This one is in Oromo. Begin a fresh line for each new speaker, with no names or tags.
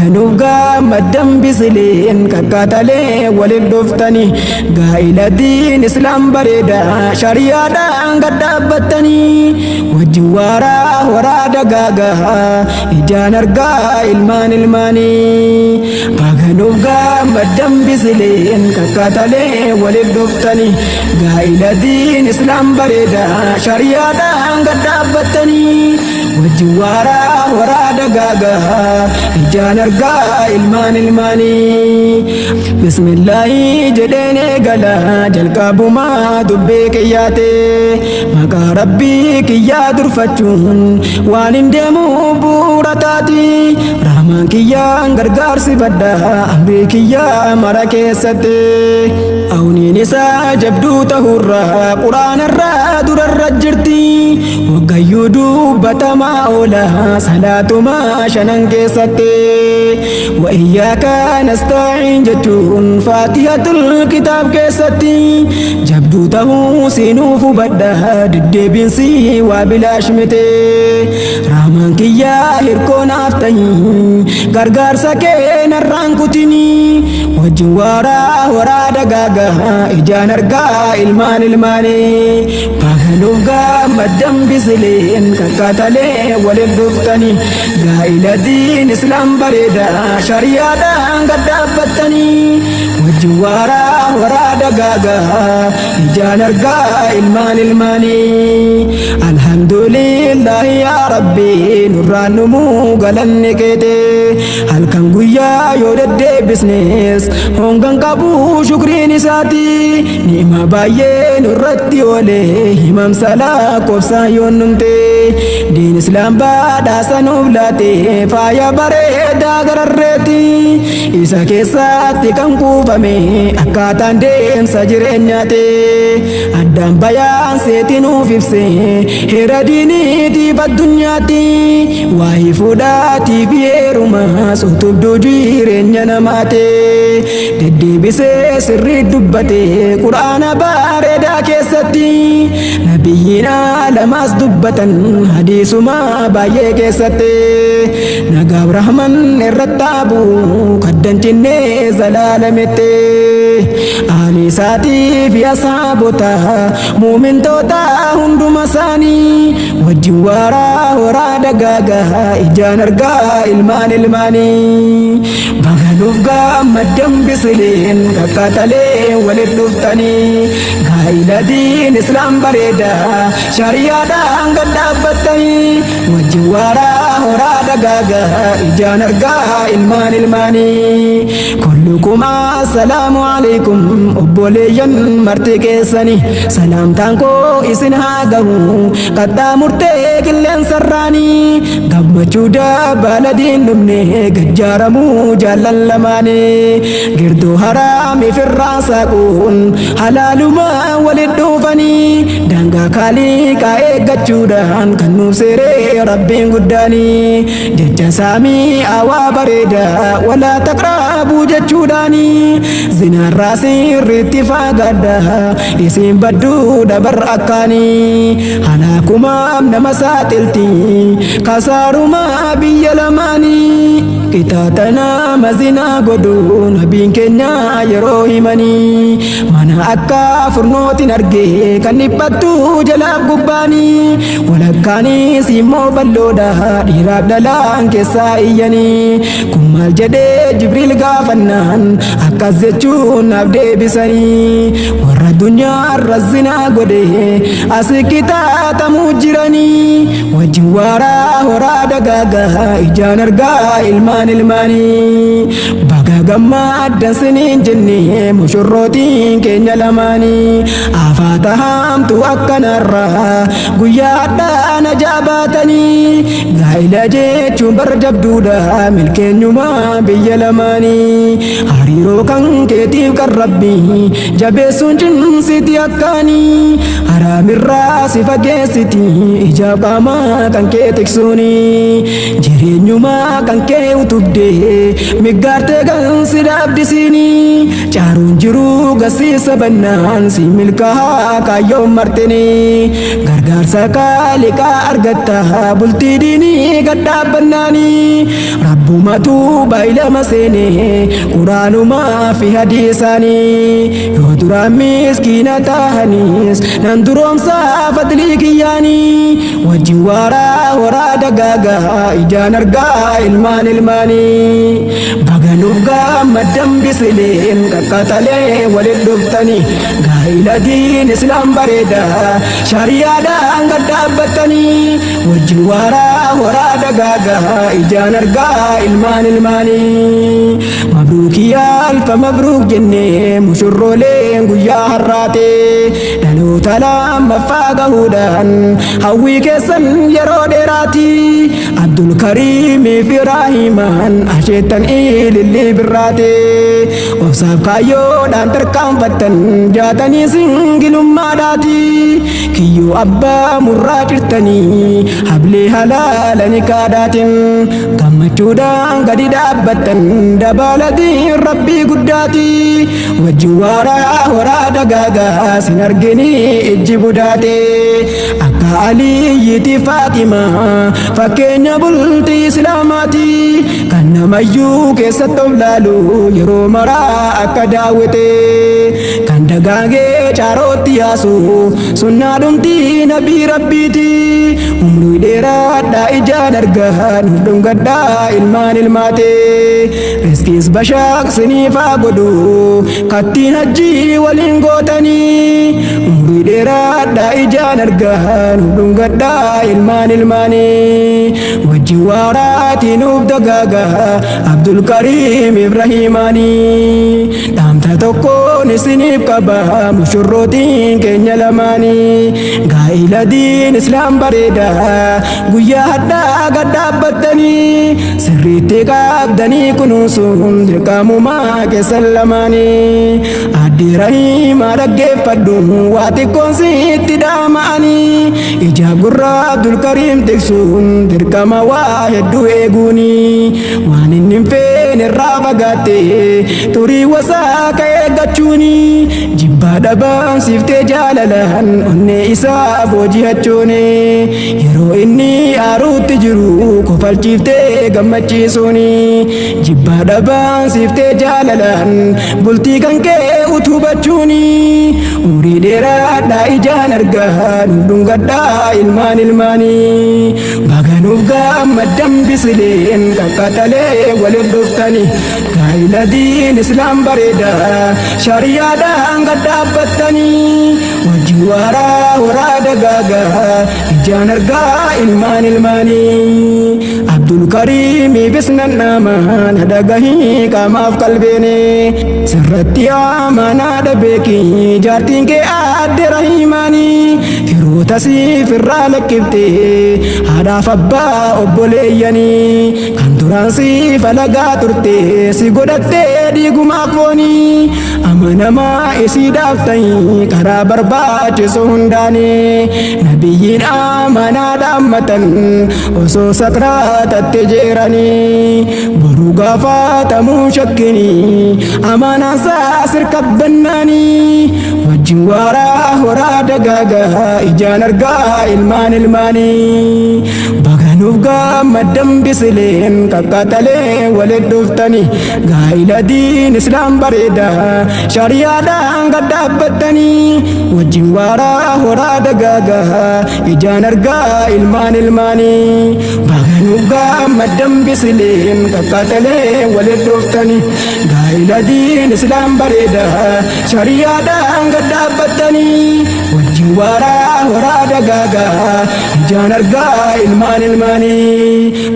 Baganuga madam bisilin kakatale walid duftani gaila din Islam bareda syariada angkat batani wajiwara warada gaga ijan arga ilman ilmani baganuga madam bisilin kakatale walid duftani gaila din Islam bareda syariada angkat batani wajiwara warada gaga ijan arga ilman ilmani bismillahi jedene gala jalqabuma dubbe kiyate maka rabbi kiyya durfachuun waan indemu buratati rahman kiyya gargaarsi badda amri kiyya mara keessatti awniin isaa jabduu tahurra quraanarra durarra jirti waggayyuu dubbatamaa oola salaatuma shanan keessatti wa iyyaaka nasta'iin jechuun faatihatul kitaab keessatti jabduu tahuu siinuuf hubadha deddeebiinsi waa bilaash mite rahman kiyyaa hirkoonaaf ta'i gargaarsa kee narraan kutini wajjin waaraa waraada gaaga ijaan argaa ilmaan ilmaani baganuga madam bisileen kakkaatalee walin dhuftani gaa'ila diin Islam bareda syariada angkat batani wajjin waaraa waraada gaaga ijaan argaa ilmaan ilmaani alhamdulillahi ya rabbi nurraan numuu galanni keete halkan guyyaa yoo deddeebisnes hongan qabu shukriin isaati ni'ima baay'ee nurratti oole himam salaa qobsaa yoon numte diin Islaam badhaasa nuuf laate faaya bareedaa gararreeti isa keessatti kan kuufame akkaataan deemsa jireenyaate addaan bayaan seetii nuuf ibse heera diiniitiif addunyaatti waa'ee fuudhaatii fi heerumaas utubduu jireenya namaate deddeebisee sirrii dubbate quraana bareedaa keessatti nabiyyiin alamaas dubbatan hadiisuma baay'ee keessatti nagaaf rahman irratti taabu kaddan cinnee zalaalamette ahli isaatii fi ashaabota muumintoota hunduma isaanii wajjin waaraa waraada gaaga ijaan argaa ilmaan ilmaanii baganuuf gammaddan bisileen kakkaatalee walit dhuftanii gaa'ila diin Islaam bareda shariyaadha angkat batanii wajjin waaraa waraada gaaga ijaan argaa ilmaan ilmaanii kullukum assalaamu alaikum obboleeyyan marti keessani salaamtaan koo isin haa gahu qaxxaamurtee qilleensarraanii gammachuu dabbala diin dhumne gajjaaramuu jaallan lamaanii girduu haraami firraa saaquun halaaluma walit dhufanii daangaa kaaliqaa eeggachuudhaan kan nuuf seeree rabbiin guddaanii jecha saamii awaa bareedaa walaa taqraabuu jechuudhaanii zinaarraa sirriitti fagaadha isin badduu dabar akkaanii halaakumaaf nama saaxilti kasaaruma biyya lamaanii qixaaxana mazinaa godhuun nabiin keenya yeroo himanii mana akka furnootiin argee kan dhiphattu jalaaf gubbaanii walakkaanis immoo balloodha dhiiraaf dhalaan keessaa iyyanii kun maal jedhee Jibriil gaafannaan akkas jechuun naaf deebisanii warra dunyaarra zinaa godhe as qixaaxamuu jiranii wajjin waaraa waraada gaaga ijaan argaa ilmaan ilmaanii baga gammaddan siniin jenne mushurrootiin keenya lamaanii afaata haamtu akkanarra guyyaa addaana jaabatanii gaa'ila jechuun bar jabduudha milkeenyuma biyya lamaanii hariiroo kan keetiif kan rabbi jabeessuun siti akkani haramirra si fageessiti ija qaama kan kee tiksuuni jireenyuma kan kee utubde miggaartee kan si dhaabdisiini caaruun jiru gasiisa bannaan si milkaa kaayyoon martini gargaarsa kaaliqaa argatta bultii diinii gad dhaabbannaani rabbumatu baay'ilama seene quraanuma fi hadiisaani yoo duraan miskiina tahanis nan duroomsa fadlii kiyyaani wajjin waraa dagaagaa ijaan argaa ilmaan ilmaani baganuuf gammaddan bisileen qaqqaxalee walit dhuftani gaa'ila diin islaam bareeda shariyaadhaan gad dhaabbattani wajjin waraa dagaagaa ijaan argaa ilmaan ilmaani mabruukiyaa alfa mabruuk jennee mushurrooleen guyyaa harraate dhaloota lammaffaa gahuudhaan hawwii keessan yeroo dheeraati Abdul Kariimii fi Raahimaan asheettan ilillii birraate obsaaf kaayyoodhaan tarkaanfattan jaatanii singilummaadhaati kiyyoo abbaa murraa cirtanii hablee halaalani kaadhaatin gammachuudhaan gadi dhaabbattan dabalatiin rabbii guddaati wajjin waraa dagaagaa sin argini ijji budaate akka Aliyyiti Faatimaa fakkeenya bultii islaamaati kan namayyuu keessatti of laalu yeroo maraa akka daawwite kan dagaagee caarootti yaasu sunnaa dhumtii nabii rabbiiti umrii dheeraadhaa ijaan argaa nuuf dhungadhaa ilmaan ilmaate riskiis bashaaqsiniifaa godhu kattiin hajjii waliin gootanii umrii dheeraadhaa ijaan argaa nuuf dhungadhaa ilmaan ilmaanii wajjin waaraatii nuuf dagaagaa Abdul Kariim Ibrahimaanii dhaamta tokkoon isiniif qaba mushurrootiin keenya lamaanii gaa'ila diin islaam bareeda guyyaa hadhaa gad dhaabbattanii sirriitti qabdanii kunuunsuun dirqamumaa keessan lamaanii addee Rahiimaa dhaggeeffadhu waa xiqqoon sitti dhaama'anii ija gurra Abdul Kariim tiksuun dirqama waa hedduu eeguuni waan inni hin feene irraa fagaatte turii wasaa ka eeggachuuni jibbaa dhabamsiiftee jaalalaan onnee isaa booji'achuuni yeroo inni aaruutti jiru kofalchiiftee gammachiisuuni jibbaa dhabamsiiftee jaalalaan bultii kan kee utubachuuni umrii dheeraadhaa ijaan argaa nuuf dhungadhaa ilmaan ilmaanii baganuuf gammaddan bisileen qaqqaxalee walit dhuftani gaa'ila diin islaam bareeda shariyaadhaan gad dhaabbattanii wajjin waraa dagaagaa ijaan argaa ilmaan ilmaanii Abdul Kariimii bisnan naamaan dhagahii qaamaaf qalbeene sirratti amanaa dhabeekii jaartiin kee aadde Rahiimaanii firoota siif irraa lakkiftee haadhaaf abbaa obboleeyyanii kan duraan siif alagaa turte si godhattee dhiigumaaf foonii amanamaa isiidhaaf ta'ii karaa barbaachisu hundaanii nabiyyiin amanaa dhaammatan osoo sakraa tatte jeeranii boruu gaafatamuu shakkinii amanaasaa sirkabbannaanii wajjin waraa dagaagaa ijaan argaa ilmaan ilmaanii baganuuf gammaddan bisileen qaqqaxalee walit dhuftani gaa'ila diin islaam bareeda shariyaadhaan gad dhaabbattanii wajjin waraa dagaagaa ijaan argaa ilmaan ilmaanii baganuuf gammaddan bisileen qaqqaxalee walit dhuftani gaa'ila diin islaam bareeda shariyaadhaan gad dhaabbattanii wajjin waraa dagaagaa ijaan argaa ilmaan ilmaanii